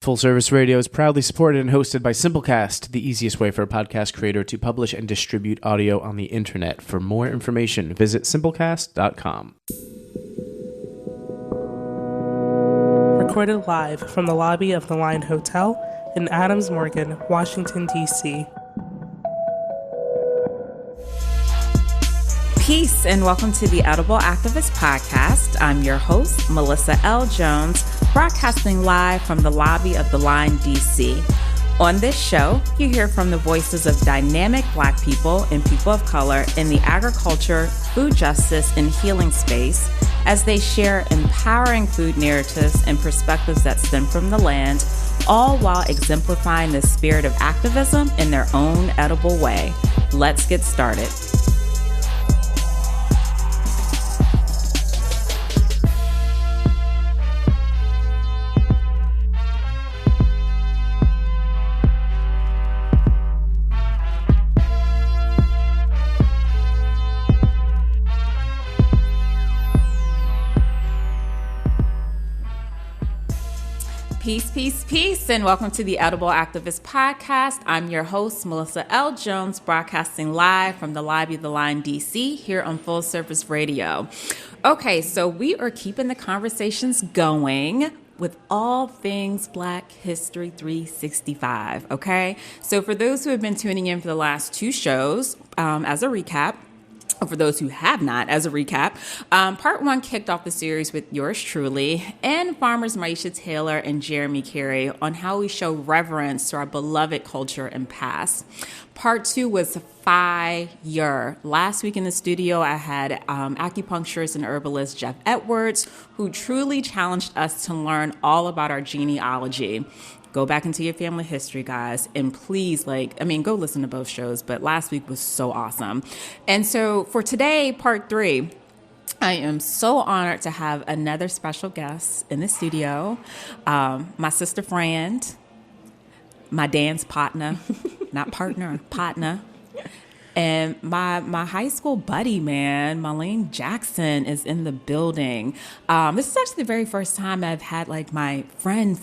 Full Service Radio is proudly supported and hosted by Simplecast, the easiest way for a podcast creator to publish and distribute audio on the internet. For more information, visit simplecast.com. Recorded live from the lobby of the Line Hotel in Adams Morgan, Washington, D.C. Peace and welcome to the Edible Activist Podcast. I'm your host, Melissa L. Jones, broadcasting live from the lobby of the Line, D.C. On this show, you hear from the voices of dynamic Black people and people of color in the agriculture, food justice, and healing space as they share empowering food narratives and perspectives that stem from the land, all while exemplifying the spirit of activism in their own edible way. Let's get started. Peace, peace, peace, and welcome to the Edible Activist Podcast. I'm your host, Melissa L. Jones, broadcasting live from the lobby of the Line, D.C., here on Full Service Radio. Okay, so we are keeping the conversations going with all things Black History 365, okay? So for those who have been tuning in for the last two shows, as a recap, or for those who have not, as a recap, part one kicked off the series with yours truly and farmers Maisha Taylor and Jeremy Carey on how we show reverence to our beloved culture and past. Part two was fire. Last week in the studio, I had acupuncturist and herbalist Jeff Edwards, who truly challenged us to learn all about our genealogy. Go back into your family history, guys, and please, go listen to both shows, but last week was so awesome. And so for today, part three, I am so honored to have another special guest in the studio, my sister friend, my dance partner, not partner, partner. And my high school buddy, man, Molline Jackson, is in the building. This is actually the very first time I've had my friend,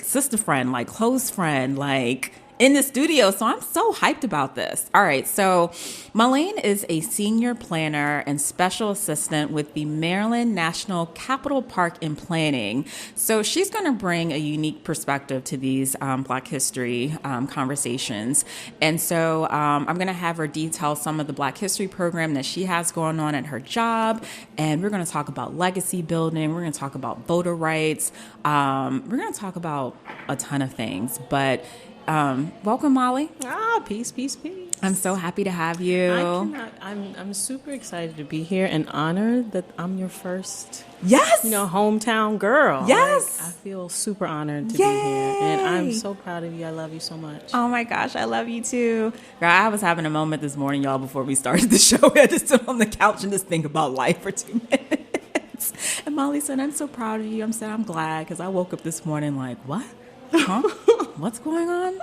sister friend, close friend, in the studio. So I'm so hyped about this. All right. So Molline is a senior planner and special assistant with the Maryland National Capital Park and Planning. So she's going to bring a unique perspective to these Black history conversations. And so I'm going to have her detail some of the Black history program that she has going on at her job. And we're going to talk about legacy building. We're going to talk about voter rights. We're going to talk about a ton of things. But welcome, Molly. Peace, peace, peace. I'm so happy to have you. I'm super excited to be here and honored that I'm your first, yes, hometown girl. Yes, I feel super honored to be here, and I'm so proud of you. I love you so much. Oh my gosh, I love you too, girl. I was having a moment this morning, y'all, before we started the show. I had to sit on the couch and just think about life for 2 minutes. And Molly said, "I'm so proud of you." I said, "I'm glad," because I woke up this morning like, what? Huh? What's going on?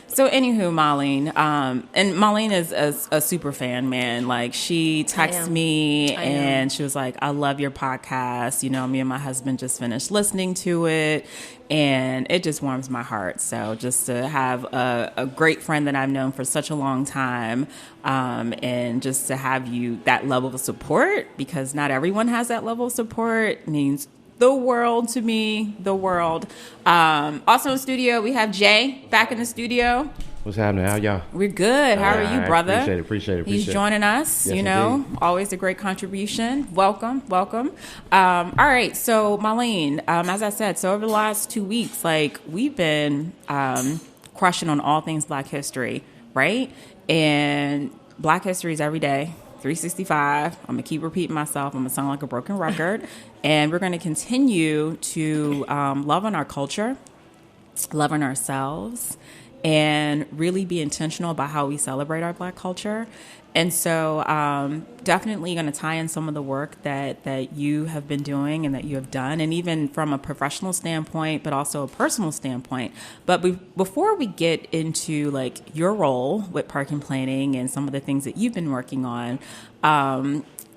So anywho, Molline, and Molline is a super fan, man. She texted me and she was like, "I love your podcast. Me and my husband just finished listening to it and it just warms my heart." So just to have a great friend that I've known for such a long time, and just to have you that level of support, because not everyone has that level of support, means the world to me, the world. Also in studio, we have Jay back in the studio. What's happening? How y'all? We're good. How are you, brother? Appreciate it. He's joining us, yes, indeed. Always a great contribution. Welcome. All right, so Molline, as I said, so over the last 2 weeks, we've been crushing on all things Black history, right? And Black history is every day. 365. I'm going to keep repeating myself. I'm going to sound like a broken record. And we're going to continue to love on our culture, love on ourselves, and really be intentional about how we celebrate our Black culture. And so definitely going to tie in some of the work that you have been doing and that you have done, and even from a professional standpoint, but also a personal standpoint. But before we get into your role with park and planning and some of the things that you've been working on,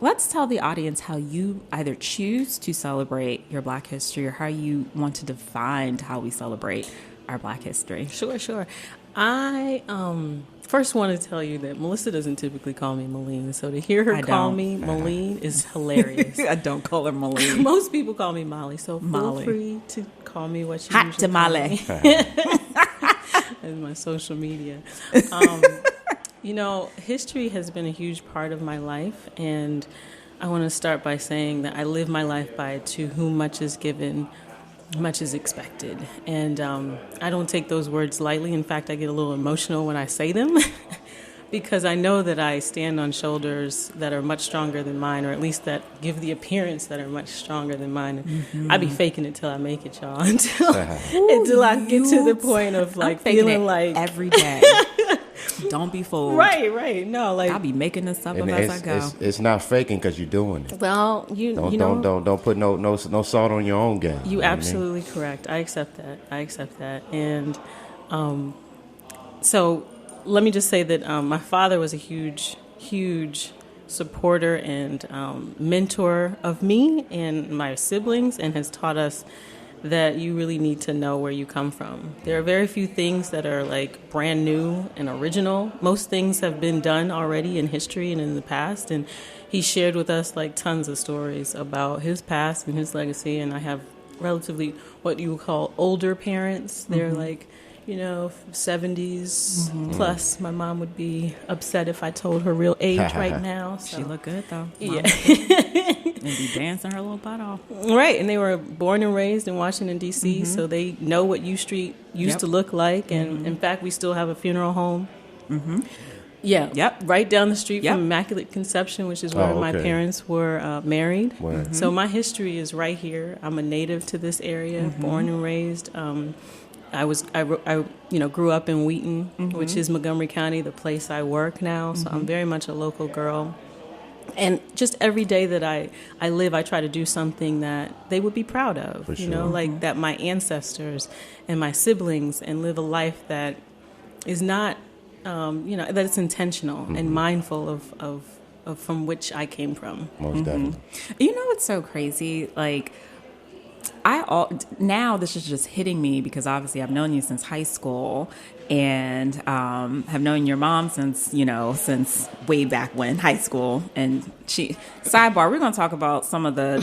let's tell the audience how you either choose to celebrate your Black history or how you want to define how we celebrate our Black history. Sure. I first want to tell you that Melissa doesn't typically call me Molline, so to hear her call me Molline is hilarious. I don't call her Molline. Most people call me Molly, so feel free to call me what you Hot usually tamale. call me. And my social media. History has been a huge part of my life, and I want to start by saying that I live my life by to whom much is given, much is expected. And I don't take those words lightly. In fact, I get a little emotional when I say them because I know that I stand on shoulders that are much stronger than mine, or at least that give the appearance that are much stronger than mine. Mm-hmm. I be faking it till I make it, y'all, until I get to the point of like feeling like every day. Don't be fooled. Right. No, like I'll be making this up and as I go. It's not faking because you're doing it. Well, don't put no salt on your own game. You absolutely correct. I accept that. And so let me just say that my father was a huge supporter and mentor of me and my siblings, and has taught us that you really need to know where you come from. There are very few things that are like brand new and original. Most things have been done already in history and in the past, and he shared with us like tons of stories about his past and his legacy. And I have relatively what you would call older parents. They're like, 70s plus. My mom would be upset if I told her real age right now. So. She look good though. Yeah. And be dancing her little butt off. Right, and they were born and raised in Washington, D.C., so they know what U Street used to look like. And in fact, we still have a funeral home. Mm-hmm. Yeah, right down the street from Immaculate Conception, which is where my parents were married. Mm-hmm. So my history is right here. I'm a native to this area, born and raised. I grew up in Wheaton, which is Montgomery County, the place I work now. So I'm very much a local girl. And just every day that I live, I try to do something that they would be proud of, For you sure. know, like that my ancestors and my siblings, and live a life that is not, that it's intentional and mindful of from which I came from. Most definitely. You know what's so crazy? Like, now this is just hitting me because obviously I've known you since high school, and have known your mom since way back when, high school. And sidebar, we're going to talk about some of the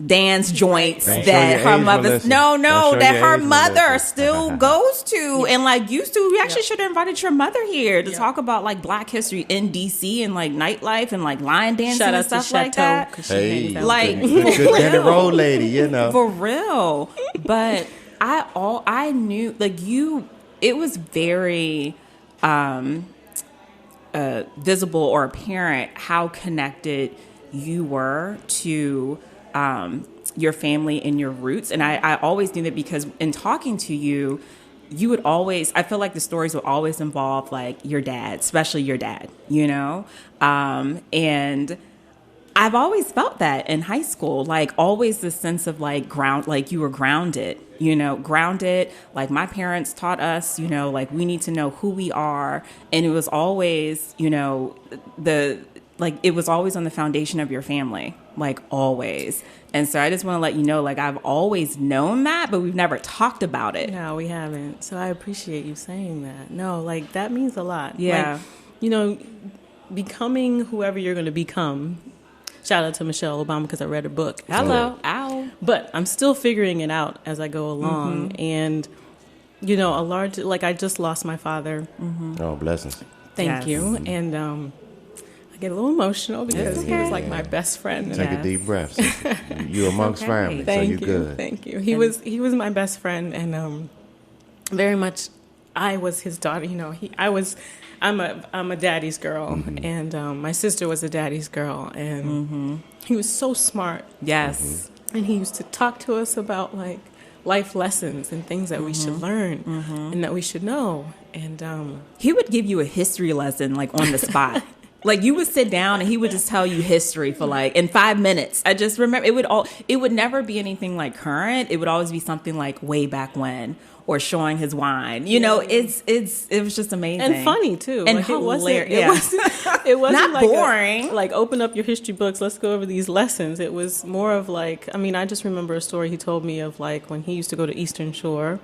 dance joints that her mother her mother still goes to and used to. We actually should have invited your mother here to talk about Black history in DC and nightlife and lion dancing Shout and out stuff to like Chateau, that. 'cause she hangs out Good Danny Road lady, For real. But I knew it was very visible or apparent how connected you were to your family and your roots. And I always knew that because in talking to you, you would always, I feel like the stories would always involve your dad, especially your dad, and I've always felt that in high school, always this sense of ground, you were grounded, grounded. My parents taught us, we need to know who we are. And it was always, it was always on the foundation of your family, always. And so I just want to let you know, I've always known that, but we've never talked about it. No, we haven't. So I appreciate you saying that. No, that means a lot. Yeah. Becoming whoever you're going to become. Shout out to Michelle Obama because I read her book. Hello. Ow. But I'm still figuring it out as I go along. And, a large, I just lost my father. Oh, blessings. Thank you. And I get a little emotional because he was my best friend. Take a deep breath. You amongst family, so you're good. Thank you. He was my best friend, and very much I was his daughter. I'm a daddy's girl, and my sister was a daddy's girl, and he was so smart. Yes. And he used to talk to us about life lessons and things that we should learn and that we should know. And he would give you a history lesson on the spot. Like you would sit down and he would just tell you history for like in 5 minutes. I just remember it would never be anything like current. It would always be something like way back when, or showing his wine. You know, it was just amazing and funny too, and like, hilarious. It wasn't not like boring. Like open up your history books. Let's go over these lessons. It was more of like, I mean, I just remember a story he told me of like when he used to go to Eastern Shore,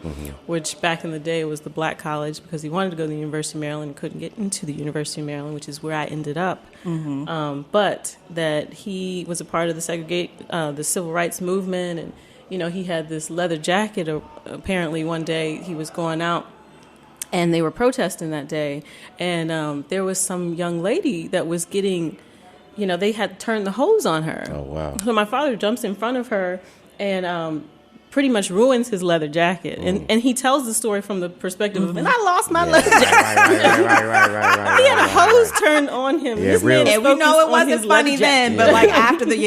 which back in the day was the black college, because he wanted to go to the University of Maryland and couldn't get into the University of Maryland, which is where I ended up. But that he was a part of the civil rights movement, and you know, he had this leather jacket. Apparently, one day he was going out, and they were protesting that day, and there was some young lady that was getting, you know, they had turned the hose on her. Oh, wow. So my father jumps in front of her and pretty much ruins his leather jacket. And he tells the story from the perspective of, and I lost my leather jacket. Right. He had a hose turned on him. Yeah, This man is And we know it focused on wasn't his funny leather then, jacket. but like after the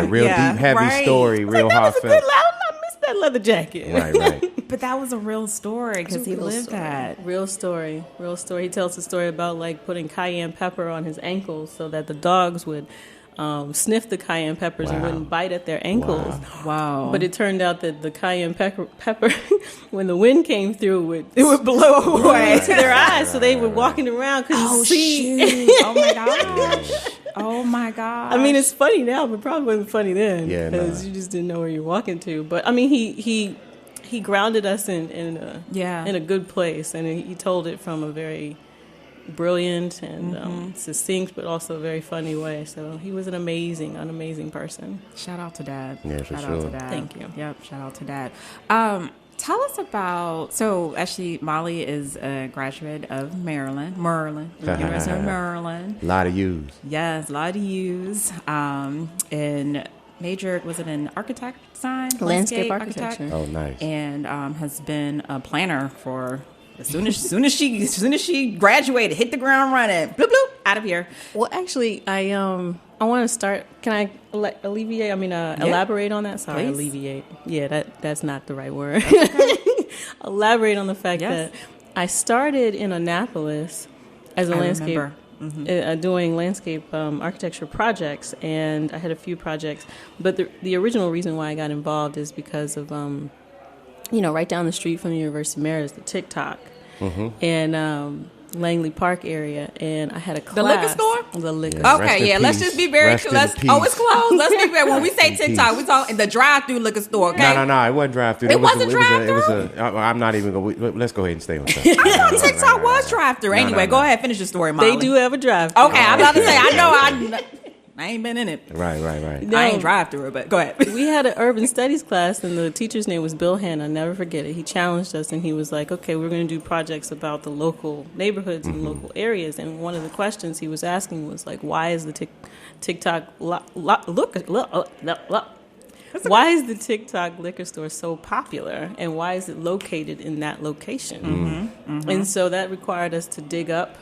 real deep, heavy right. story, real That was a good heartfelt. I missed that leather jacket. Right. But that was a real story because he lived story. that. Real story. He tells a story about like putting cayenne pepper on his ankles so that the dogs would sniff the cayenne peppers and wouldn't bite at their ankles. Wow. But it turned out that the cayenne pepper when the wind came through, it would blow away to their eyes, so they were walking around couldn't see. Oh my gosh. Oh my gosh. I mean, it's funny now, but probably wasn't funny then because Yeah, you just didn't know where you're walking to. But I mean, he grounded us in a good place, and he told it from a very brilliant and succinct, but also very funny way. So he was an amazing person. Shout out to Dad. Yeah, for shout sure. out to Dad. Thank you. Yep, shout out to Dad. Tell us about, so actually Molly is a graduate of Maryland, University of Maryland. A lot of U's. Yes, a lot of U's. And majored, was it in architect design? Landscape architect? architecture. Oh, nice. And has been a planner for as soon as she graduated, hit the ground running, bloop bloop, out of here. Well, actually, I want to start. Can I alleviate? I mean, elaborate on that. Sorry, Please. Alleviate. Yeah, that's not the right word. Elaborate on the fact that I started in Annapolis as a landscape. Doing landscape architecture projects, and I had a few projects. But the original reason why I got involved is because of right down the street from the University of Maryland is the TikTok and Langley Park area, and I had a class. The liquor store? The liquor. Yeah. Okay, Rest in let's peace. just be very Rest in clear. peace. Oh, it's closed. Let's be clear. When we say In TikTok, peace. we talking the drive-through liquor store. Okay. No, it wasn't drive-through. It wasn't drive-through? I'm not even going to, let's go ahead and stay on that. I thought TikTok was drive-through. Anyway, go ahead, finish your story, Molly. They do have a drive. Okay, I'm about to say. I know. I ain't been in it. Right. I ain't drive through it, but go ahead. We had an urban studies class, and the teacher's name was Bill Hanna. I'll never forget it. He challenged us, and he was like, okay, we're going to do projects about the local neighborhoods and local areas. And one of the questions he was asking was like, why is the TikTok why is the TikTok liquor store so popular, and why is it located in that location? And so that required us to dig up,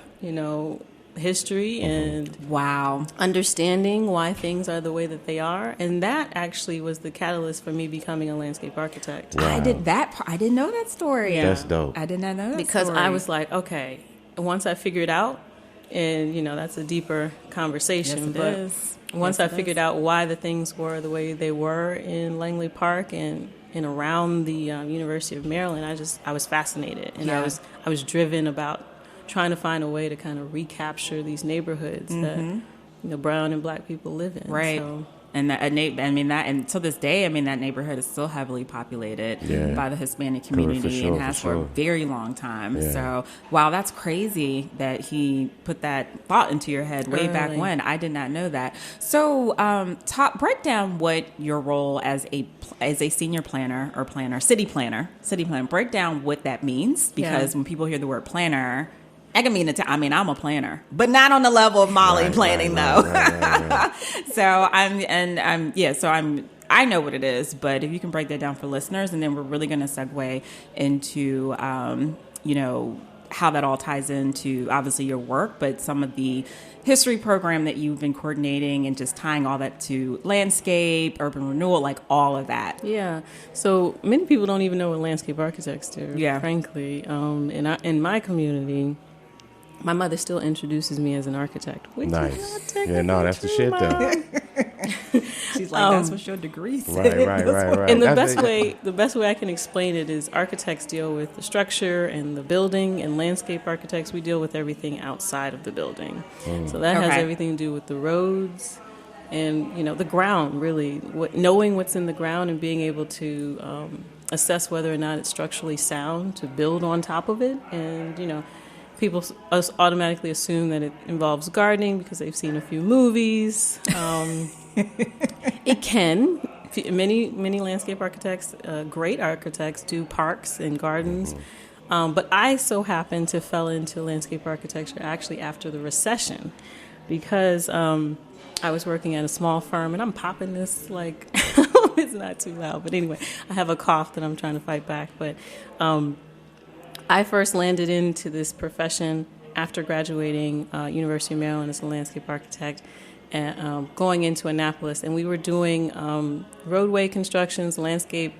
history and understanding why things are the way that they are, and that actually was the catalyst for me becoming a landscape architect. Wow. I didn't know that story. That's dope. I did not know that Because story. I was like, okay, once I figured out, and that's a deeper conversation, Yes, it but is. once Yes, I it figured is. out why the things were the way they were in Langley Park and around the University of Maryland, I was fascinated, and Yeah. I was driven about trying to find a way to kind of recapture these neighborhoods that brown and black people live in. Right. So, And and to this day, that neighborhood is still heavily populated by the Hispanic community and has for a very long time. Yeah. So, wow, that's crazy that he put that thought into your head way back Early. when. I did not know that. So, break down what your role as a senior planner or city planner, break down what that means, because when people hear the word planner, I can mean I'm a planner, but not on the level of Molly planning though. Right. So I know what it is, but if you can break that down for listeners, and then we're really going to segue into, how that all ties into obviously your work, but some of the history program that you've been coordinating and just tying all that to landscape, urban renewal, like all of that. yeah. So many people don't even know what landscape architects do. Yeah. Frankly, in my community, My mother still introduces me as an architect. Nice. Yeah, no, that's the shit, though. She's like, that's what your degree says. Right. And the best way I can explain it is architects deal with the structure and the building, and landscape architects, we deal with everything outside of the building. So that has everything to do with the roads and, the ground, really. Knowing what's in the ground and being able to assess whether or not it's structurally sound to build on top of it. And, people automatically assume that it involves gardening because they've seen a few movies. It can. Many landscape architects, great architects, do parks and gardens. But I so happened to fell into landscape architecture actually after the recession because I was working at a small firm, and I'm popping this like it's not too loud. But anyway, I have a cough that I'm trying to fight back. But I first landed into this profession after graduating University of Maryland as a landscape architect and going into Annapolis. And we were doing roadway constructions, landscape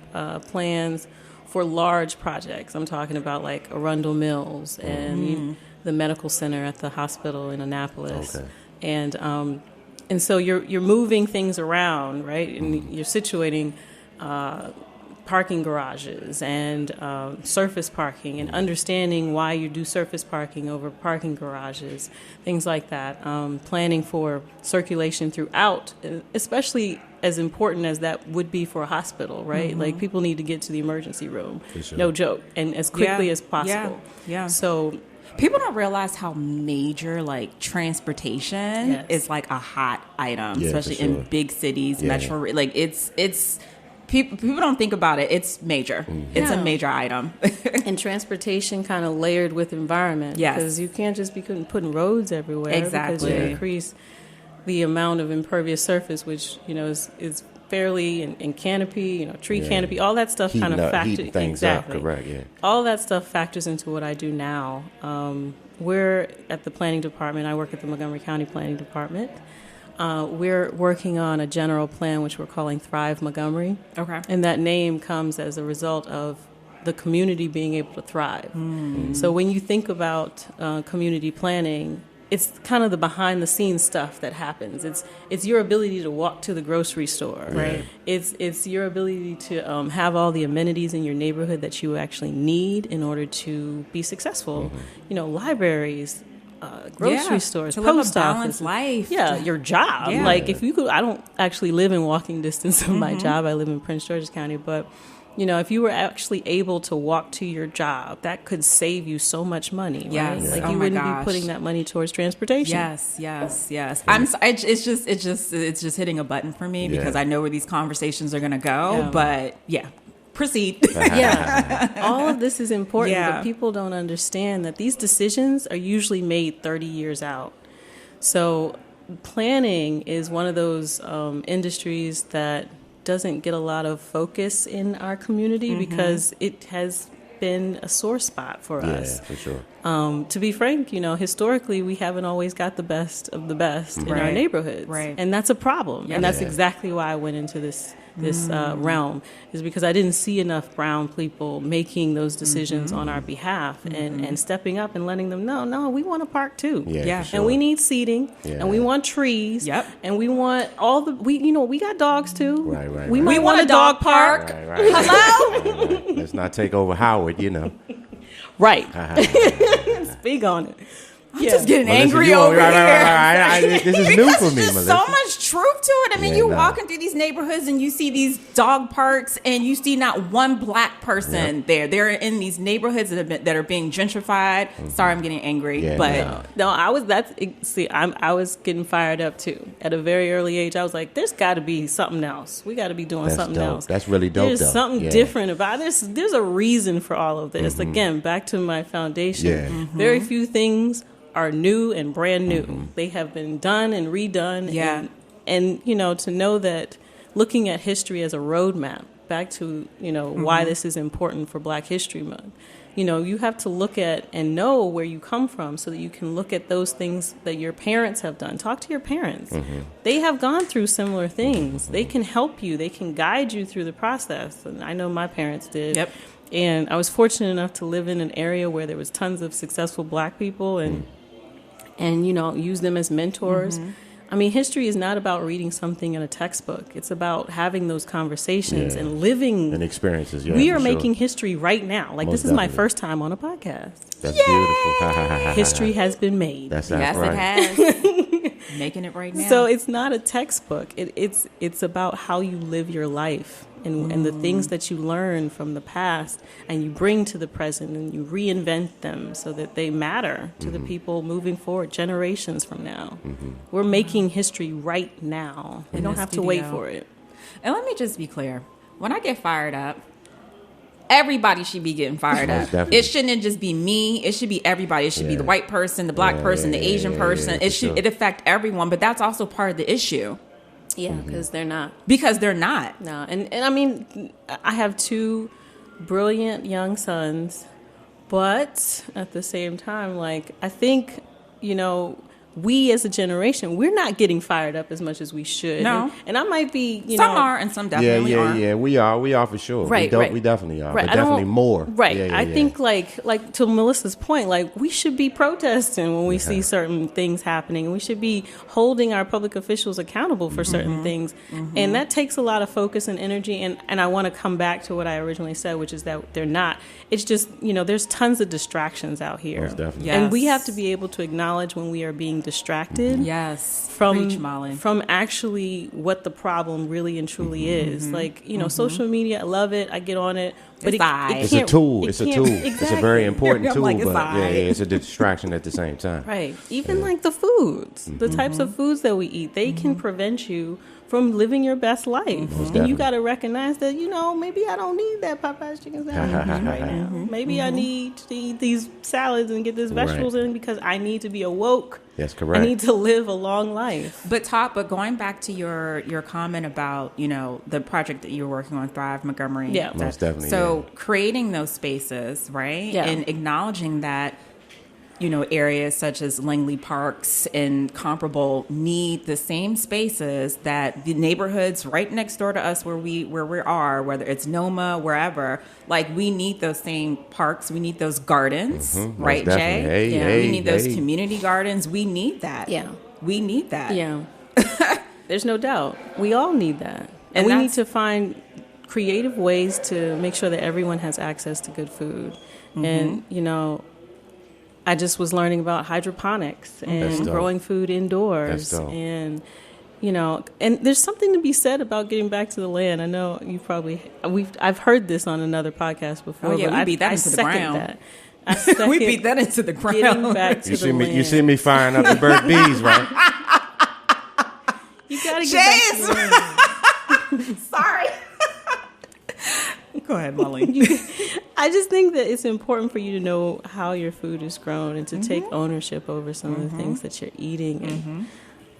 plans for large projects. I'm talking about like Arundel Mills and the medical center at the hospital in Annapolis. Okay. And so you're moving things around, right? And you're situating parking garages and surface parking and understanding why you do surface parking over parking garages, things like that. Planning for circulation throughout, especially as important as that would be for a hospital, right? Like people need to get to the emergency room, sure. No joke, and as quickly as possible. Yeah. So people don't realize how major like transportation is like a hot item, especially in big cities, metro. Like it's. People don't think about it. It's major. It's a major item. And transportation kind of layered with environment. Yes. Because you can't just be putting roads everywhere. Exactly. Because you increase the amount of impervious surface, which, is fairly in canopy, tree canopy, all that stuff kind of factors. Heat things up, correct, All that stuff factors into what I do now. We're at the planning department. I work at the Montgomery County Planning Department. We're working on a general plan, which we're calling Thrive Montgomery. Okay. And that name comes as a result of the community being able to thrive. So when you think about community planning, it's kind of the behind the scenes stuff that happens. It's your ability to walk to the grocery store. Right. It's your ability to have all the amenities in your neighborhood that you actually need in order to be successful. Libraries, grocery stores, to post live a balanced office, life. your job. Yeah. Like if you could, I don't actually live in walking distance of my job. I live in Prince George's County, but if you were actually able to walk to your job, that could save you so much money. Yes. Right? Like Oh you my wouldn't gosh. be putting that money towards transportation. Yes. I'm sorry, it's just hitting a button for me because I know where these conversations are going to go. But proceed. All of this is important, Yeah. but people don't understand that these decisions are usually made 30 years out. So planning is one of those industries that doesn't get a lot of focus in our community because it has been a sore spot for us. Yeah, for sure. To be frank, historically we haven't always got the best of the best in our neighborhoods. Right. And that's a problem. And that's exactly why I went into this realm, is because I didn't see enough brown people making those decisions on our behalf and stepping up and letting them know, no, we want a park too. Yeah. For sure. And we need seating and we want trees. Yep. And we want we got dogs too. Right. We We might want a dog park. Right. Hello? Right. Let's not take over Howard, Right. Speak on it. I'm just getting angry listen, over here. Right. This is new for me, There's Melissa. so much truth to it. I mean, Yeah, you're nah. walking through these neighborhoods and you see these dog parks and you see not one black person there. They're in these neighborhoods that are being gentrified. Sorry, I'm getting angry, Yeah, but No, I was getting fired up too. At a very early age, I was like, there's got to be something else. We got to be doing That's something dope. else. That's really dope, There's though. something Yeah. different about this. There's a reason for all of this. Again, back to my foundation. Yeah. Very few things are new and brand new. They have been done and redone. Yeah. And to know that looking at history as a roadmap, back to, why this is important for Black History Month. You have to look at and know where you come from so that you can look at those things that your parents have done. Talk to your parents. They have gone through similar things. They can help you. They can guide you through the process. And I know my parents did. Yep. And I was fortunate enough to live in an area where there was tons of successful Black people, and and, use them as mentors. I mean, history is not about reading something in a textbook. It's about having those conversations and living. And experiences, we are making history right now. Like, this is my first time on a podcast. That's beautiful. History has been made. Yes, it has. Making it right now. So it's not a textbook. It's about how you live your life and the things that you learn from the past and you bring to the present and you reinvent them so that they matter to the people moving forward, generations from now. We're making history right now. We don't have to wait for it. And let me just be clear. When I get fired up, everybody should be getting fired up. Definitely. It shouldn't just be me. It should be everybody. It should be the white person, the black person, the Asian person. It affect everyone, but that's also part of the issue. Yeah, because they're not. Because they're not. No, and I mean, I have 2 brilliant young sons, but at the same time, like, I think, we as a generation, we're not getting fired up as much as we should. No. And I might be, some are and some definitely aren't. Yeah, we are for sure. Right, we definitely are, right. but definitely more. Right. I think like to Melissa's point, like, we should be protesting when we see certain things happening. We should be holding our public officials accountable for certain things. And that takes a lot of focus and energy. And I want to come back to what I originally said, which is that they're not. It's just, there's tons of distractions out here. Most definitely. Yes. And we have to be able to acknowledge when we are being distracted. Yes. From Molly. From actually what the problem really and truly is. Like, social media, I love it. I get on it. But it's a tool. It's a tool. Exactly. It's a very important tool, like, but it's a distraction at the same time. Right. Even like the foods, the types of foods that we eat, they can prevent you from living your best life. And you got to recognize that, maybe I don't need that Popeye's chicken salad right now. Maybe I need to eat these salads and get these vegetables in because I need to be awoke. That's correct. I need to live a long life. But going back to your comment about, the project that you're working on, Thrive Montgomery. Yeah. Most definitely. So creating those spaces, right? Yeah. And acknowledging that, areas such as Langley Parks and comparable need the same spaces that the neighborhoods right next door to us where we are, whether it's Noma, wherever, like, we need those same parks. We need those gardens, right, Jay? We need those community gardens. We need that. Yeah. We need that. Yeah. There's no doubt. We all need that. And we need to find creative ways to make sure that everyone has access to good food. And, I just was learning about hydroponics and growing food indoors. And, and there's something to be said about getting back to the land. I know you I've heard this on another podcast before. Oh, yeah, but we beat that into the ground. That. We beat that into the ground. Getting back to the land. You see me firing up the bird bees, right? You got to get back to the land. Sorry. Go ahead, Molly. I just think that it's important for you to know how your food is grown and to take ownership over some of the things that you're eating.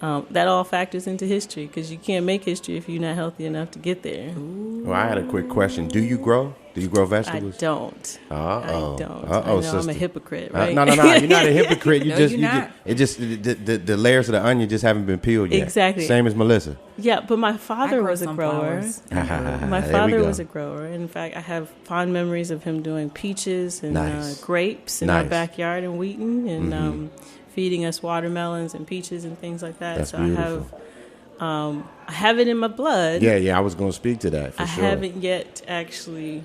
And that all factors into history because you can't make history if you're not healthy enough to get there. Well, I had a quick question. Do you grow? Do you grow vegetables? I don't. I know sister. I'm a hypocrite, right? No. You're not a hypocrite. The layers of the onion just haven't been peeled yet. Exactly. Same as Melissa. Yeah, but my father was a grower. My father was a grower. In fact, I have fond memories of him doing peaches and grapes in our backyard in Wheaton and feeding us watermelons and peaches and things like that. That's so beautiful. I have it in my blood. Yeah, I was going to speak to that for sure. I haven't yet actually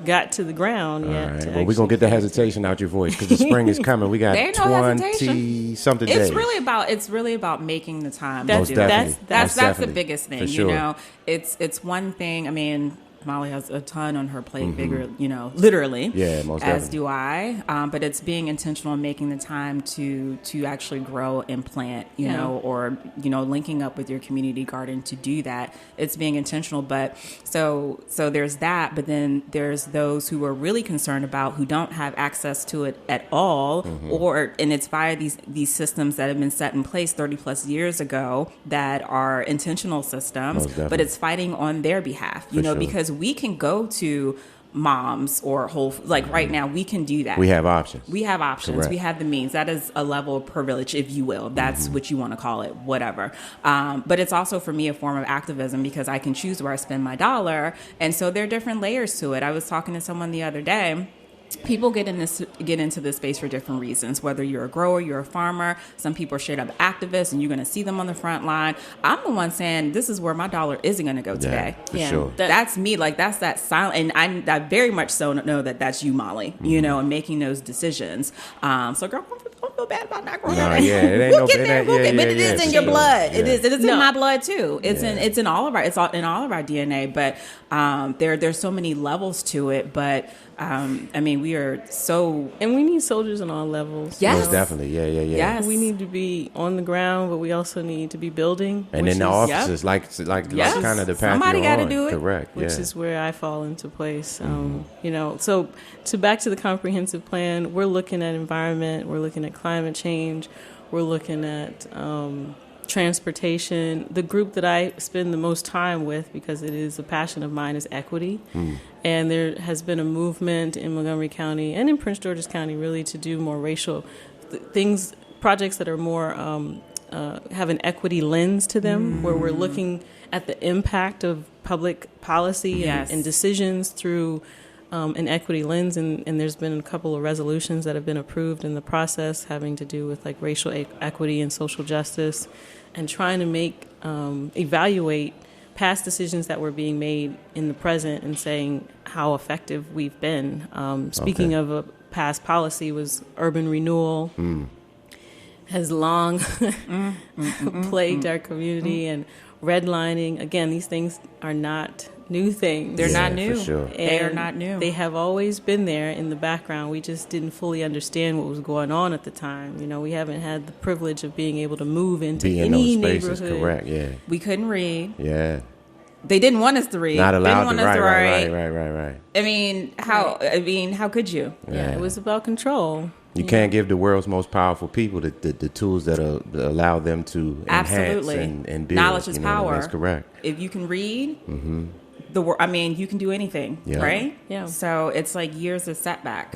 got to the ground yet. All right. Well, we're going to get the hesitation out your voice because the spring is coming. We got 20-something days. It's really about making the time. That's the biggest thing. For sure. It's one thing. I mean, Molly has a ton on her plate, literally. Yeah, most as definitely. do I. But it's being intentional and making the time to actually grow and plant, or linking up with your community garden to do that. It's being intentional. But so there's that. But then there's those who are really concerned about who don't have access to it at all, and it's via these systems that have been set in place 30 plus years ago that are intentional systems, but it's fighting on their behalf, because we can go to moms or right now we can do that. We have options. Correct. We have the means. That is a level of privilege, if you will. That's what you want to call it, whatever. But it's also for me a form of activism because I can choose where I spend my dollar. And so there are different layers to it. I was talking to someone the other day people get into this space for different reasons. Whether you're a grower, you're a farmer, some people are straight up activists, and you're going to see them on the front line. I'm the one saying this is where my dollar isn't going to go today. For sure. That's me. Like, that's that silent, and I very much so know that that's you, Molly. You know, and making those decisions. So, girl, don't feel bad about not growing. No, yeah, it ain't we'll get there. But it is in your blood. It is in my blood too. It's in all of our DNA. But there's so many levels to it. But I mean, we are so, and we need soldiers on all levels. Yes, most definitely. Yeah. Yes, we need to be on the ground, but we also need to be building. And in the offices, like kind of the path somebody got to do it. Correct. Which is where I fall into place. You know, so back to the comprehensive plan, we're looking at environment, we're looking at climate change, we're looking at transportation. The group that I spend the most time with, because it is a passion of mine, is equity. And there has been a movement in Montgomery County and in Prince George's County really to do more racial things, projects that are more have an equity lens to them, where we're looking at the impact of public policy and decisions through an equity lens. And there's been a couple of resolutions that have been approved in the process having to do with like racial equity and social justice, and trying to evaluate past decisions that were being made in the present and saying how effective we've been. Speaking of a past policy, was urban renewal. Has long plagued our community, and redlining. Again, these things are not new things. They're not new. For sure. They are not new. They have always been there in the background. We just didn't fully understand what was going on at the time. You know, we haven't had the privilege of being able to move into any neighborhood. Correct. Yeah. We couldn't read. Yeah. They didn't want us to read. Not allowed to. Right. I mean, how could you? Yeah, it was about control. You can't give the world's most powerful people the tools that allow them to enhance and build. Knowledge is power. That's correct. If you can read, you can do anything, right? Yeah. So it's like years of setback.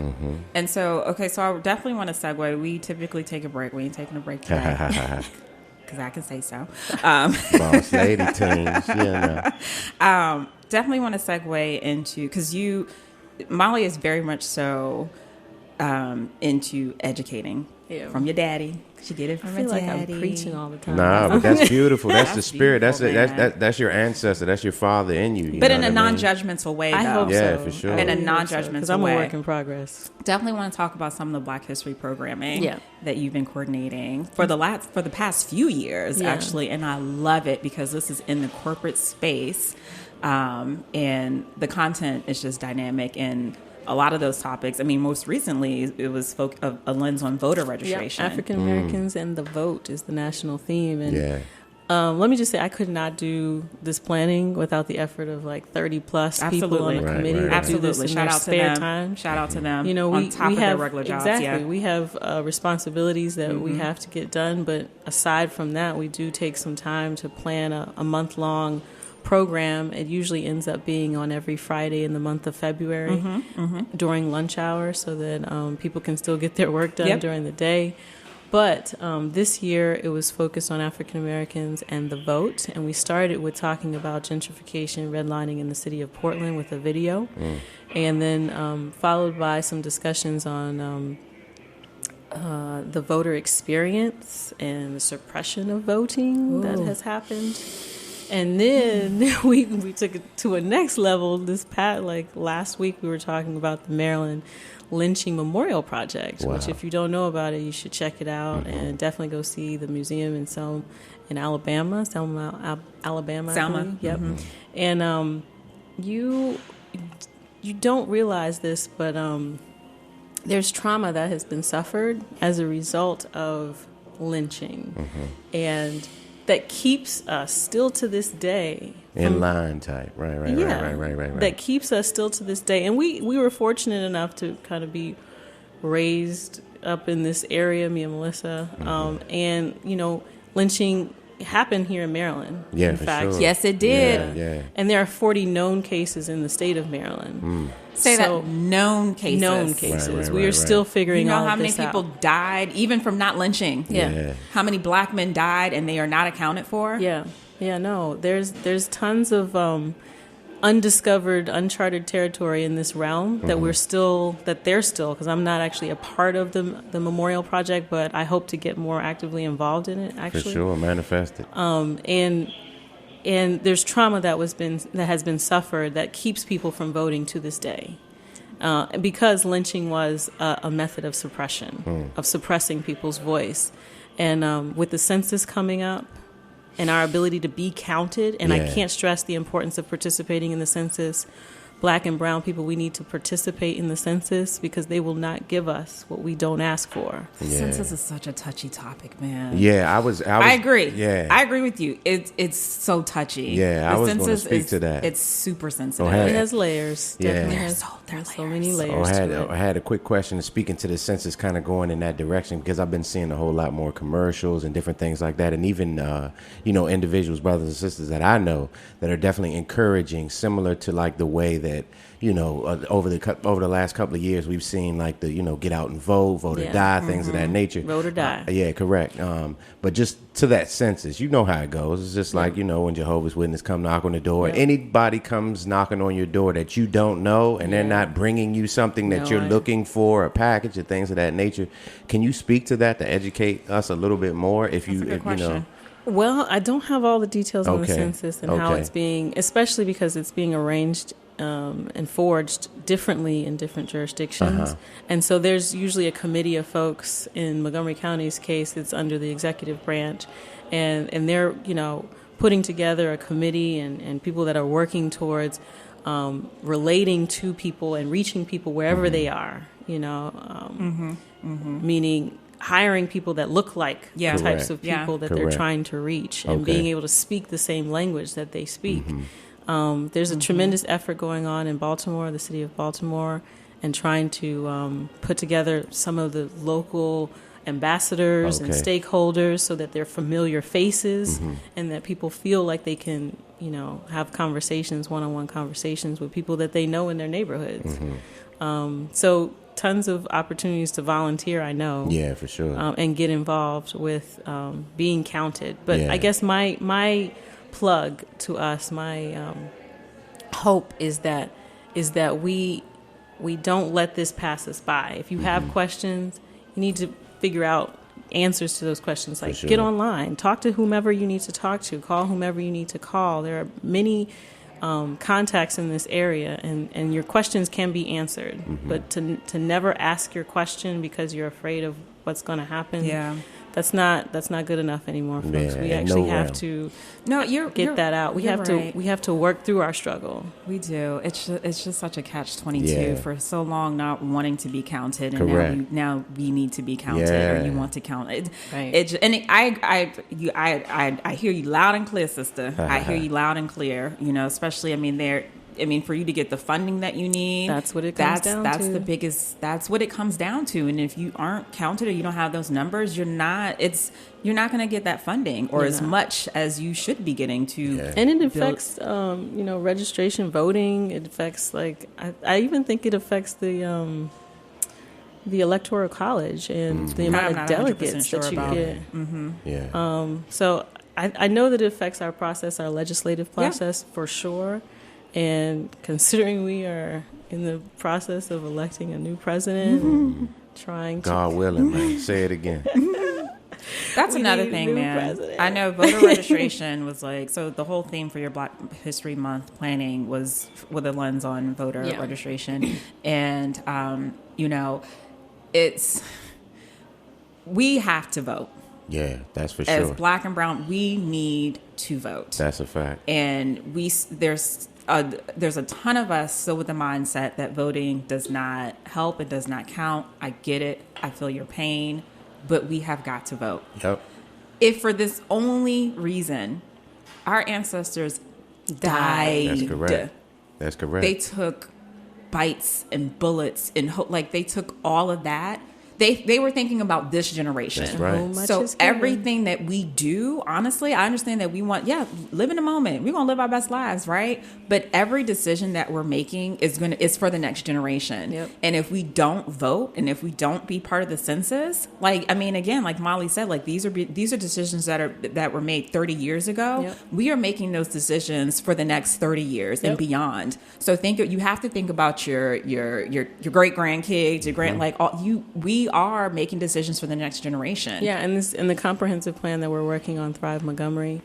And so, so I definitely want to segue. We typically take a break. We ain't taking a break today. Because I can say so. Boss lady teams, definitely want to segue into, because Molly is very much so into educating from your daddy. She get it from her daddy. Like I'm preaching all the time. Nah, but that's beautiful. That's the spirit. That's your ancestor. That's your father in you. But in a non-judgmental way, though. I hope so. For sure. In a non-judgmental way. Because I'm a work in progress. Definitely want to talk about some of the Black History programming that you've been coordinating for the past few years, actually. And I love it because this is in the corporate space, and the content is just dynamic and a lot of those topics. I mean, most recently, it was a lens on voter registration. African Americans and the vote is the national theme. And let me just say, I could not do this planning without the effort of like 30 plus people on the committee that do this in their spare time. Shout out to them. You know, on top of their regular jobs. Exactly. We have responsibilities that we have to get done. But aside from that, we do take some time to plan a month-long program. It usually ends up being on every Friday in the month of February during lunch hour, so that people can still get their work done during the day. But this year it was focused on African Americans and the vote, and we started with talking about gentrification, redlining in the city of Portland with a video, and then followed by some discussions on the voter experience and the suppression of voting that has happened. And then we took it to a next level. Last week we were talking about the Maryland Lynching Memorial Project, which if you don't know about it, you should check it out and definitely go see the museum in Alabama, Selma. Yep. And you don't realize this, but there's trauma that has been suffered as a result of lynching, and that keeps us still to this day in line type, right. That keeps us still to this day, and we were fortunate enough to kind of be raised up in this area, me and Melissa, and you know, lynching happened here in Maryland. Yeah, in fact, sure. Yes, it did. Yeah. And there are 40 known cases in the state of Maryland. That known cases. Known cases. We are still figuring out. You know how many people died even from not lynching? Yeah. How many Black men died and they are not accounted for? Yeah. No. There's tons of undiscovered, uncharted territory in this realm that they're still, because I'm not actually a part of the memorial project, but I hope to get more actively involved in it, actually. For sure, manifest it. And there's trauma that has been suffered that keeps people from voting to this day. Because lynching was a method of suppression, of suppressing people's voice. And with the census coming up and our ability to be counted, and I can't stress the importance of participating in the census. Black and brown people, we need to participate in the census because they will not give us what we don't ask for. Yeah. Census is such a touchy topic, man. Yeah, I agree. Yeah, I agree with you. It's so touchy. Yeah, I was going to speak to that. It's super sensitive. It has layers. Yeah, definitely there's so many layers. I had a quick question speaking to the census, kind of going in that direction, because I've been seeing a whole lot more commercials and different things like that, and even individuals, brothers and sisters that I know that are definitely encouraging, similar to like the way that over the last couple of years we've seen like the get out and vote or die, things of that nature. Vote or die. Yeah, correct. But just to that census, you know how it goes. It's just like when Jehovah's Witnesses come knock on the door. Anybody comes knocking on your door that you don't know, and they're not bringing you something that you're looking for, a package or things of that nature. Can you speak to that to educate us a little bit more? If you know. Well, I don't have all the details on the census and how it's being, especially because it's being arranged and forged differently in different jurisdictions. And so there's usually a committee of folks. In Montgomery County's case, it's under the executive branch, and they're putting together a committee and people that are working towards relating to people and reaching people wherever they are, meaning hiring people that look like the types of people that they're trying to reach, and being able to speak the same language that they speak. There's a tremendous effort going on in Baltimore, the city of Baltimore, and trying to put together some of the local ambassadors and stakeholders so that they're familiar faces and that people feel like they can, have conversations, one-on-one conversations with people that they know in their neighborhoods. So tons of opportunities to volunteer, I know. Yeah, for sure. And get involved with being counted. But I guess my plug to us, my hope is that we don't let this pass us by. If you have questions, you need to figure out answers to those questions. Like, get online, talk to whomever you need to talk to, call whomever you need to call. There are many contacts in this area, and your questions can be answered. But to never ask your question because you're afraid of what's going to happen. That's not good enough anymore, folks. We actually have to get that out. We have to work through our struggle. We do. It's just such a catch-22 for so long not wanting to be counted, and now we need to be counted, or you want to count it. I hear you loud and clear, sister. I hear you loud and clear. Especially for you to get the funding that you need, that's what it comes down to. That's what it comes down to. And if you aren't counted or you don't have those numbers, you're not going to get that funding or as much as you should be getting to. And it affects, registration, voting. It affects, I even think it affects the electoral college and the amount of delegates that you get. So I know that it affects our process, our legislative process, for sure. And considering we are in the process of electing a new president, trying to... God willing, man. Say it again. That's another thing, man. President. I know voter registration was so the whole theme for your Black History Month planning was with a lens on voter registration. And, we have to vote. Yeah, that's for sure. As Black and brown, we need to vote. That's a fact. And there's a ton of us still with the mindset that voting does not help, it does not count. I get it. I feel your pain, but we have got to vote. Yep. If for this only reason our ancestors died. That's correct. They took bites and bullets and they took all of that They were thinking about this generation. That's right. So everything that we do, honestly, I understand that we want, live in the moment. We're gonna live our best lives, right? But every decision that we're making is for the next generation. Yep. And if we don't vote and if we don't be part of the census, like, I mean, again, like Molly said, like these are decisions that were made 30 years ago. Yep. We are making those decisions for the next 30 years and beyond. So you have to think about your great grandkids, your grand, we are making decisions for the next generation. Yeah, and the comprehensive plan that we're working on, Thrive Montgomery,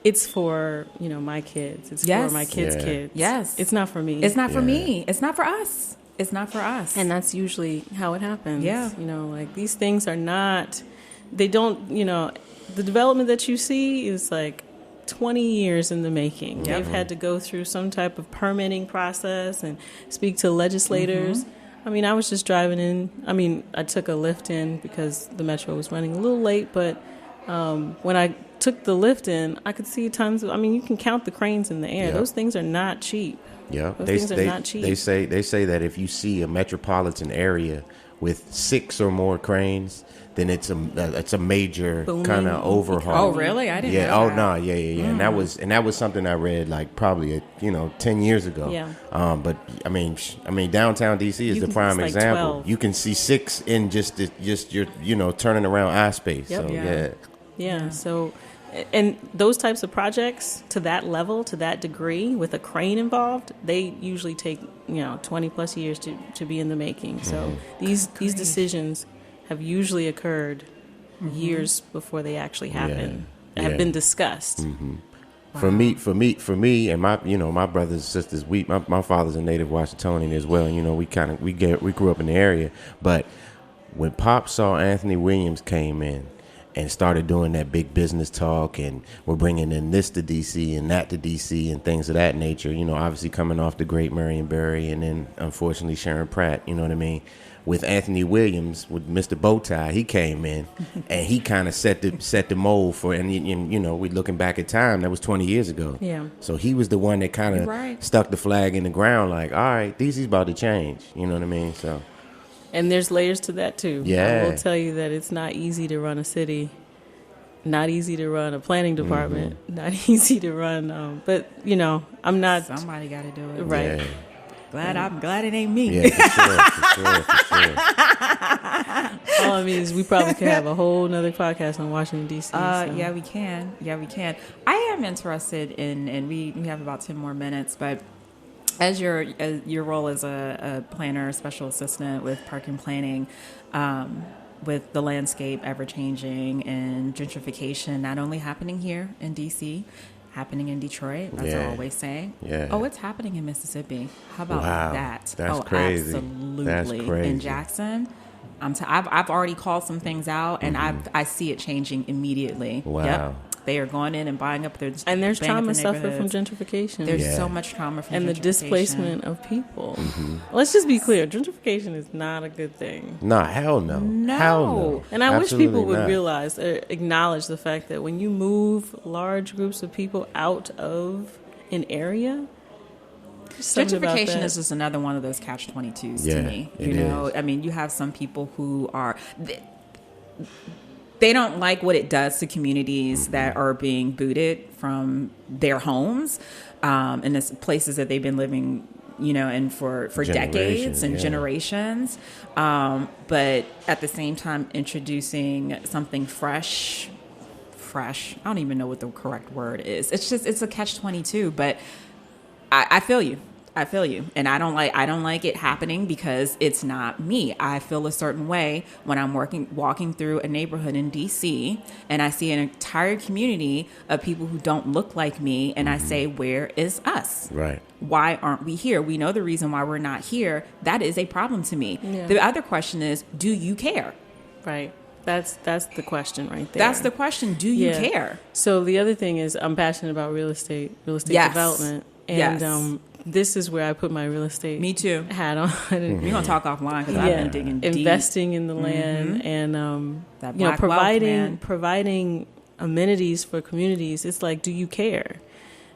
it's for, my kids. It's for my kids' kids. Yes. It's not for me. It's not for me. It's not for us. It's not for us. And that's usually how it happens. Yeah. Like these things are not, they don't, the development that you see is like 20 years in the making. Yep. They've had to go through some type of permitting process and speak to legislators. Mm-hmm. I mean, I was just driving in. I mean, I took a lift in because the metro was running a little late, but when I took the lift in, I could see tons of, you can count the cranes in the air. Yep. Those things are not cheap. Yeah, things are not cheap. They say that if you see a metropolitan area with 6 or more cranes, then it's a major kind of overhaul. Oh, really? I didn't know that. Oh, no, yeah. And that was something I read like probably 10 years ago. Yeah. But I mean, downtown DC is the prime example. 12. You can see 6 in just your turning around eye space. Yep. So yeah. So, and those types of projects to that level, to that degree, with a crane involved, they usually take 20 plus years to be in the making. So these decisions have usually occurred years before they actually happen. Have been discussed. Mm-hmm. Wow. For me, and my brothers and sisters. My father's a native Washingtonian as well. We grew up in the area. But when Pop saw Anthony Williams came in and started doing that big business talk, and we're bringing in this to D.C. and that to D.C. and things of that nature. Obviously coming off the great Marion Barry, and then unfortunately Sharon Pratt. You know what I mean? With Anthony Williams, with Mr. Bowtie, he came in and he kind of set the mold for, and we're looking back at time, that was 20 years ago. Yeah. So he was the one that kind of stuck the flag in the ground, like, all right, DC's about to change. You know what I mean? So. And there's layers to that too. Yeah. I will tell you that it's not easy to run a city, not easy to run a planning department, not easy to run. But I'm not. Somebody got to do it, right? Yeah. I'm glad it ain't me. Yeah, for sure. All I mean is we probably could have a whole nother podcast on Washington, D.C. Yeah, we can. I am interested in, and we have about 10 more minutes, but as your role as a planner, special assistant with park and planning, with the landscape ever-changing and gentrification not only happening here in D.C., happening in Detroit, as I always say. Yeah. Oh, it's happening in Mississippi. How about that? That's crazy. Absolutely. That's crazy. In Jackson, I've already called some things out, and I see it changing immediately. Wow. Yep. They are going in and buying up their and there's trauma suffered from gentrification. There's so much trauma from gentrification. And the displacement of people. Mm-hmm. Let's just be clear, gentrification is not a good thing. Nah, hell no. Hell no. And I wish people would realize, acknowledge the fact that when you move large groups of people out of an area, gentrification is just another one of those catch-22s to me. I mean, you have some people who are... They don't like what it does to communities that are being booted from their homes, and it's places that they've been living, in for decades and generations. But at the same time, introducing something fresh. I don't even know what the correct word is. It's a catch-22. But I feel you. And I don't like it happening because it's not me. I feel a certain way when I'm walking through a neighborhood in DC and I see an entire community of people who don't look like me, and I say, where is us? Right. Why aren't we here? We know the reason why we're not here. That is a problem to me. Yeah. The other question is, do you care? Right. That's the question right there. That's the question. Do you care? So the other thing is, I'm passionate about real estate development. And this is where I put my real estate hat on. We're going to talk offline because I've been digging deep. Investing in the land and providing amenities for communities. It's like, do you care?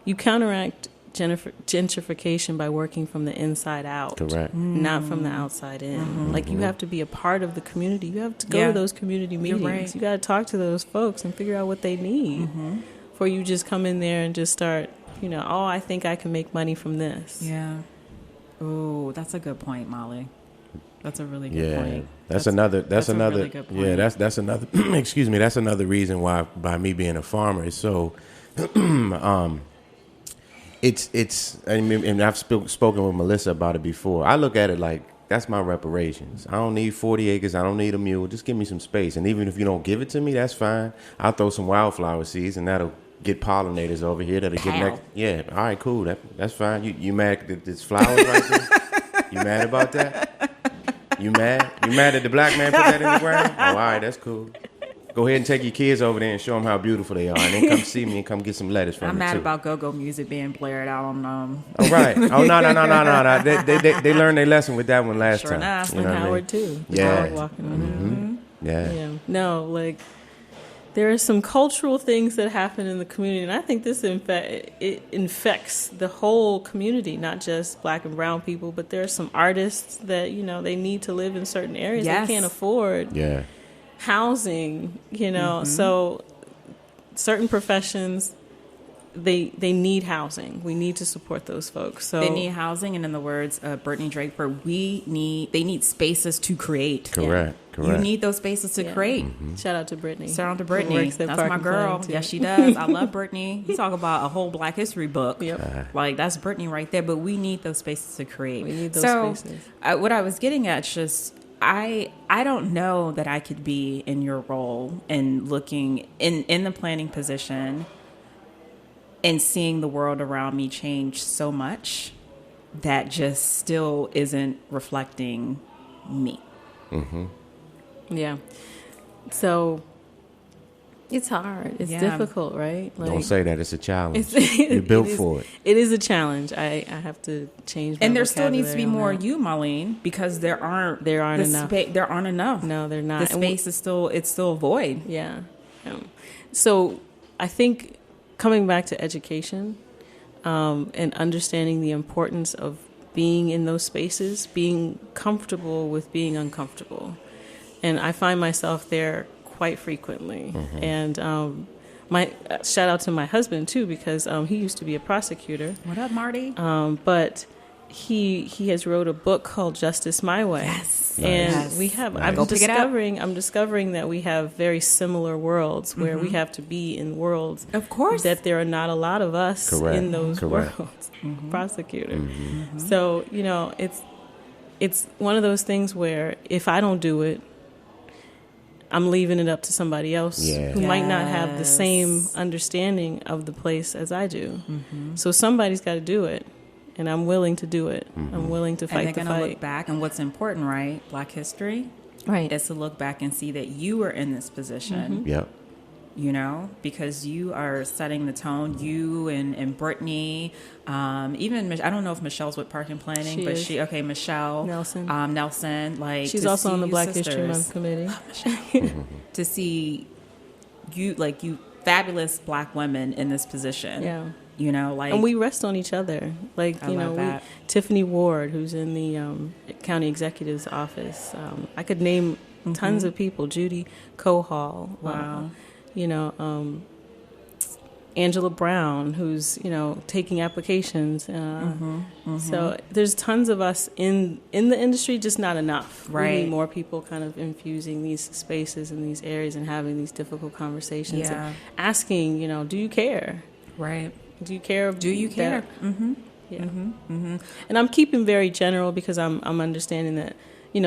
You counteract gentrification by working from the inside out. Correct. Not from the outside in. Like, you have to be a part of the community. You have to go to those community meetings. Right. You got to talk to those folks and figure out what they need. Before you just come in there and just start, oh, I think I can make money from this. Yeah. Oh, that's a good point, Molly. That's a really good point. That's another really good point. Yeah, that's another excuse me, that's another reason why, by me being a farmer, it's so it's I mean, and I've spoken with Melissa about it before. I look at it like, that's my reparations. I don't need 40 acres. I don't need a mule. Just give me some space. And even if you don't give it to me, that's fine. I'll throw some wildflower seeds, and that'll get pollinators over here. That'll get next. Yeah. All right, cool. That's fine. You mad that there's flowers right there? You mad about that? You mad? You mad that the black man put that in the ground? Oh, all right, that's cool. Go ahead and take your kids over there and show them how beautiful they are, and then come see me and come get some lettuce from me. I'm mad too. about go-go music being blared out on Oh right. Oh no. They learned their lesson with that one last time. Enough. You know And what I Howard mean? too. Yeah. Howard walking on Yeah. No, like, there are some cultural things that happen in the community, and I think this it infects the whole community, not just black and brown people, but there are some artists that, they need to live in certain areas. Yes. They can't afford housing, so certain professions, they need housing. We need to support those folks. So They need housing, and in the words of Brittany Draper, they need spaces to create. Correct. You need those spaces to create. Shout out to Brittany. Shout out to Brittany. Works at That's Park my and girl. Plan, too. Yes, she does. I love Brittany. You talk about a whole Black History book. Yep. Like, that's Brittany right there. But we need those spaces to create. We need those spaces. What I was getting at is just, I don't know that I could be in your role and looking in the planning position and seeing the world around me change so much that just still isn't reflecting me. Yeah. So it's hard. It's difficult, right? Like, Don't say that. It's a challenge. You're built for it. It is a challenge. I have to change my And there still needs to be vocabulary more on that. you, Molline, because there aren't enough. There aren't enough. No, they're not. The space is still a void. Yeah. So I think coming back to education and understanding the importance of being in those spaces, being comfortable with being uncomfortable. And I find myself there quite frequently. And my shout out to my husband, too, because he used to be a prosecutor. What up, Marty? But he has wrote a book called Justice My Way. Yes. And we have, Go pick it up. I'm discovering that we have very similar worlds where we have to be in worlds. Of course. That there are not a lot of us in those worlds, prosecutor. So, it's one of those things where if I don't do it, I'm leaving it up to somebody else who might not have the same understanding of the place as I do. So somebody's got to do it. And I'm willing to do it. I'm willing to fight the fight. And they're going to look back. And what's important, right? Black history. Right. Is to look back and see that you were in this position. Yep. Because you are setting the tone. You and Brittany, even I don't know if Michelle's with Park and Planning, Michelle Nelson, like she's also on the Black History Month committee. To see you fabulous Black women in this position. Yeah. And we rest on each other. Tiffany Ward, who's in the county executive's office. I could name tons of people. Judy Cohall. Wow. Angela Brown, who's taking applications. So there's tons of us in the industry, just not enough. Right. We need more people kind of infusing these spaces and these areas and having these difficult conversations. Yeah. And asking, do you care? Right. Do you care? Do you care? Yeah. And I'm keeping very general because I'm understanding that,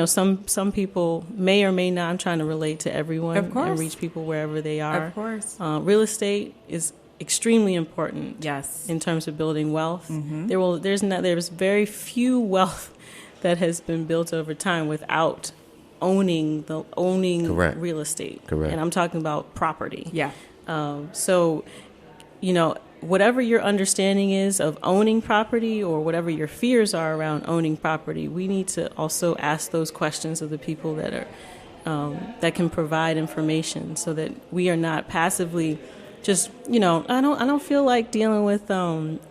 some people may or may not. I'm trying to relate to everyone and reach people wherever they are. Of course. Real estate is extremely important. Yes. In terms of building wealth. There's very few wealth that has been built over time without owning real estate. Correct. And I'm talking about property. Yeah. Whatever your understanding is of owning property or whatever your fears are around owning property, we need to also ask those questions of the people that are that can provide information so that we are not passively just, I don't feel like dealing with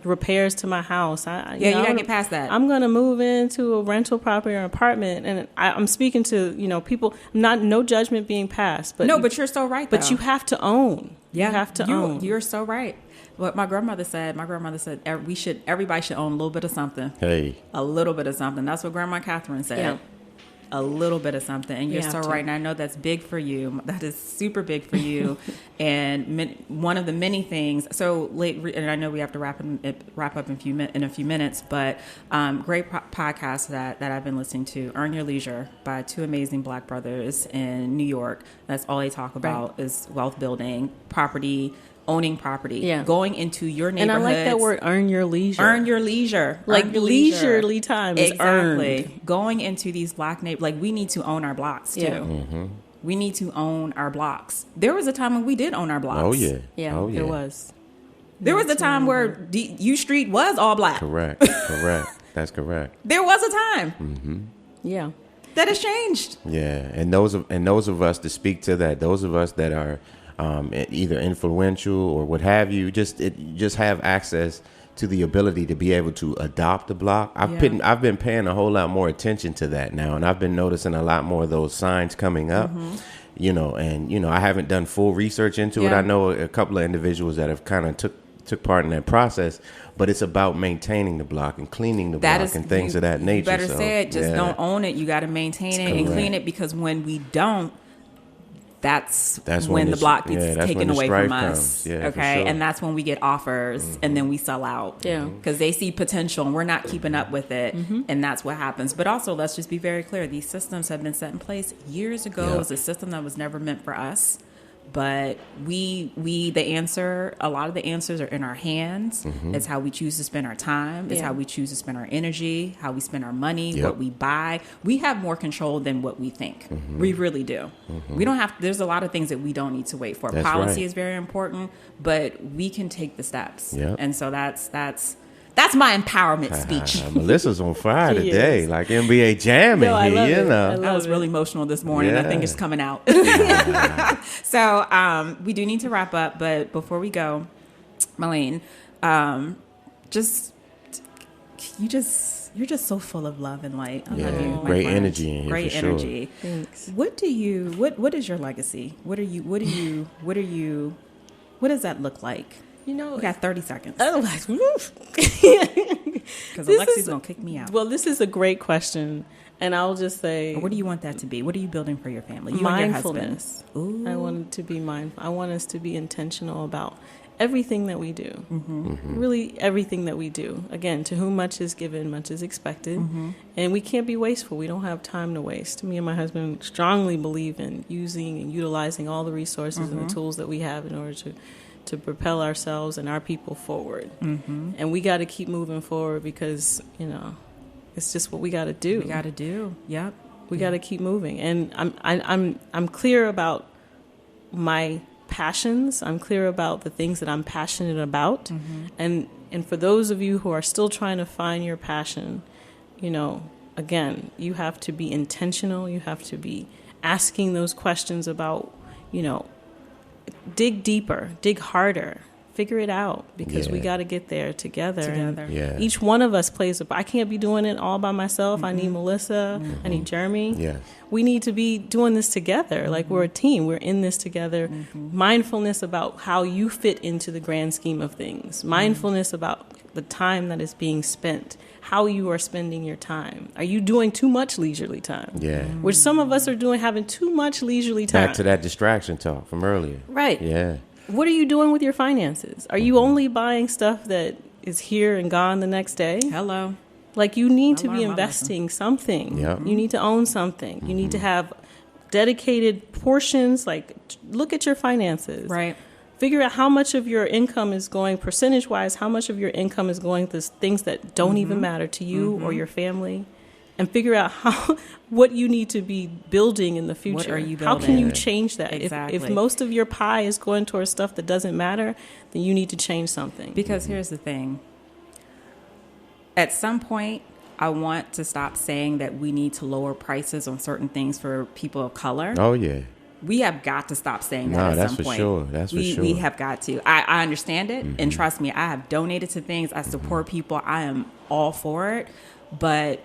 repairs to my house. You gotta get past that. I'm gonna move into a rental property or apartment, and I'm speaking to people. No judgment being passed, but but you're so right. But you have to own. Yeah, you have to own. You're so right. What my grandmother said everybody should own a little bit of something. Hey, a little bit of something. That's what Grandma Catherine said. Yeah. A little bit of something, and you're so right. And I know that's big for you. That is super big for you. And one of the many things. So late, and I know we have to wrap up in a few minutes. But great podcast that I've been listening to, Earn Your Leisure, by two amazing Black brothers in New York. That's all they talk about is wealth building, property. Owning property, going into your neighborhood. And I like that word, earn your leisure. Earn your leisure. Like leisurely time is earned. Going into these Black neighborhoods, like we need to own our blocks too. Yeah. Mm-hmm. We need to own our blocks. There was a time when we did own our blocks. Oh yeah. Yeah, oh, yeah. There was. There was a time where U Street was all Black. Correct. That's correct. There was a time. Mm-hmm. Yeah. That has changed. Yeah, and those of us to speak to that, those of us that are either influential or what have you, just have access to the ability to be able to adopt a block. I've been paying a whole lot more attention to that now, and I've been noticing a lot more of those signs coming up. Mm-hmm. I haven't done full research into it. I know a couple of individuals that have kind of took part in that process, but it's about maintaining the block and cleaning the block and things of that nature. You better say it. Just don't own it. You got to maintain it and clean it, because when we don't, that's when the block gets taken away from us. Yeah, okay. sure. And that's when we get offers and then we sell out. Yeah. Because they see potential and we're not keeping up with it. Mm-hmm. And that's what happens. But also, let's just be very clear. These systems have been set in place years ago. It was a system that was never meant for us. But a lot of the answers are in our hands. Mm-hmm. It's how we choose to spend our time. It's how we choose to spend our energy, how we spend our money, what we buy. We have more control than what we think. Mm-hmm. We really do. Mm-hmm. We don't have, there's a lot of things that we don't need to wait for. That's Policy right. is very important, but we can take the steps. Yep. And so that's my empowerment speech. Melissa's on fire today, like NBA jamming here, I was really emotional this morning. I think it's coming out. So we do need to wrap up, but before we go, Molline, you're just so full of love and light. I love you. Great energy in here. Great for energy. Sure. Thanks. What is your legacy? What does that look like? We got 30 seconds. Oh, like, because Alexi's going to kick me out. Well, this is a great question. And I'll just say... What do you want that to be? What are you building for your family? You mindfulness. And your husband. I want it to be mindful. I want us to be intentional about everything that we do. Mm-hmm. Mm-hmm. Really, everything that we do. Again, to whom much is given, much is expected. Mm-hmm. And we can't be wasteful. We don't have time to waste. Me and my husband strongly believe in using and utilizing all the resources and the tools that we have in order to propel ourselves and our people forward. Mm-hmm. And we got to keep moving forward because, it's just what we got to do. We got to do. Yep. We got to keep moving. And I'm clear about my passions. I'm clear about the things that I'm passionate about. Mm-hmm. And for those of you who are still trying to find your passion, again, you have to be intentional. You have to be asking those questions about, dig deeper, dig harder, figure it out, because we got to get there together. And each one of us plays I can't be doing it all by myself. I need Melissa. I need Jeremy. Yes. We need to be doing this together. Like we're a team. We're in this together. Mindfulness about how you fit into the grand scheme of things. Mindfulness about the time that is being spent, how you are spending your time. Are you doing too much leisurely time? Yeah. Which some of us are having too much leisurely time. Back to that distraction talk from earlier. Right. Yeah. What are you doing with your finances? Are you only buying stuff that is here and gone the next day? Hello. Like you need to be investing something. Yep. You need to own something. You need to have dedicated portions. Like look at your finances. Right. Figure out how much of your income is going, percentage-wise, how much of your income is going to things that don't even matter to you or your family. And figure out what you need to be building in the future. What are you building? How can you change that? Exactly. If most of your pie is going towards stuff that doesn't matter, then you need to change something. Because here's the thing. At some point, I want to stop saying that we need to lower prices on certain things for people of color. Oh, yeah. we have got to stop saying that at some point. That's for sure. We have got to. I understand it, and trust me, I have donated to things. I support people. I am all for it, but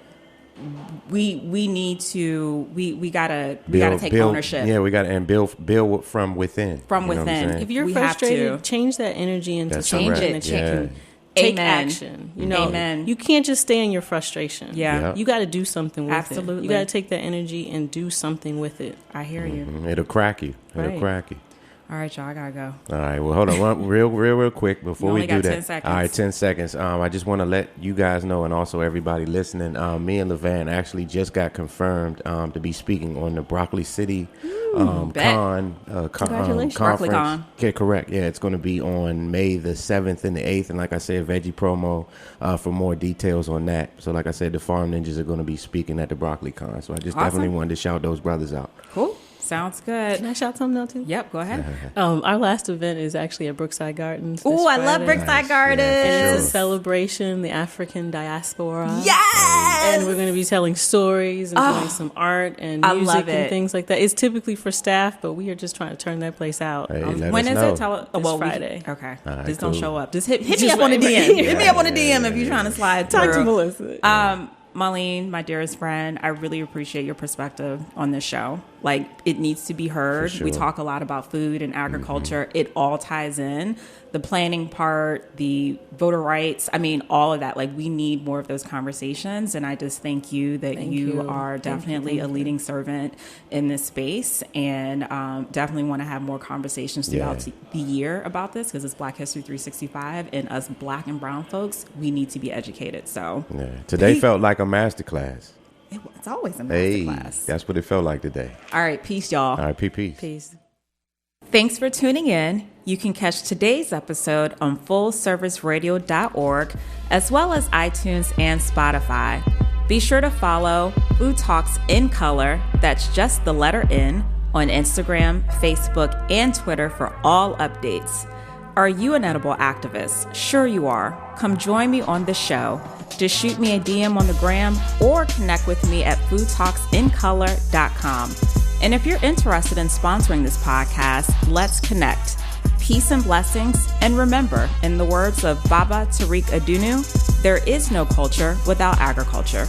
we need to we gotta take ownership. Yeah, we gotta build from within. From within. If you're frustrated, change that energy into something that you can take action. Amen. You can't just stay in your frustration. Yeah. You got to do something with it. Absolutely. You got to take that energy and do something with it. I hear you. It'll crack you. It'll crack you. All right, y'all, I gotta go. All right, well, hold on, real quick before we do that. 10 seconds. All right, 10 seconds. I just want to let you guys know, and also everybody listening, me and Levan actually just got confirmed to be speaking on the Broccoli City Congratulations. conference. Okay, correct. Yeah, it's going to be on May the 7th and the 8th, and like I said, Veggie Promo for more details on that. So, like I said, the Farm Ninjas are going to be speaking at the Broccoli Con. So, I just definitely wanted to shout those brothers out. Cool. Sounds good. Can I shout something out too? Yep, go ahead. Our last event is actually at Brookside Gardens. Oh, I love Brookside Gardens. And it's a celebration, the African diaspora. Yes! And we're going to be telling stories and doing some art and music and things like that. It's typically for staff, but we are just trying to turn that place out. Hey, when is it? It's Friday. Okay. Right, just cool. don't show up. Just hit me up on the DM. Hit me up on the DM if you're trying to slide through. Talk to Melissa. Molline, my dearest friend, I really appreciate your perspective on this show. Like, it needs to be heard. Sure. We talk a lot about food and agriculture. It all ties in. The planning part, the voter rights, I mean, all of that. Like, we need more of those conversations. And I just thank you that you are definitely a leading servant in this space. And definitely want to have more conversations throughout the year about this, because it's Black History 365. And us Black and brown folks, we need to be educated. So today felt like a masterclass. It's always a masterclass. That's what it felt like today. All right, peace, y'all. All right, peace. Peace. Thanks for tuning in. You can catch today's episode on fullserviceradio.org, as well as iTunes and Spotify. Be sure to follow Food Talks in Color, that's just the letter N, on Instagram, Facebook, and Twitter for all updates. Are you an edible activist? Sure you are. Come join me on the show. Just shoot me a DM on the gram or connect with me at foodtalksincolor.com. And if you're interested in sponsoring this podcast, let's connect. Peace and blessings. And remember, in the words of Baba Tariq Adunu, there is no culture without agriculture.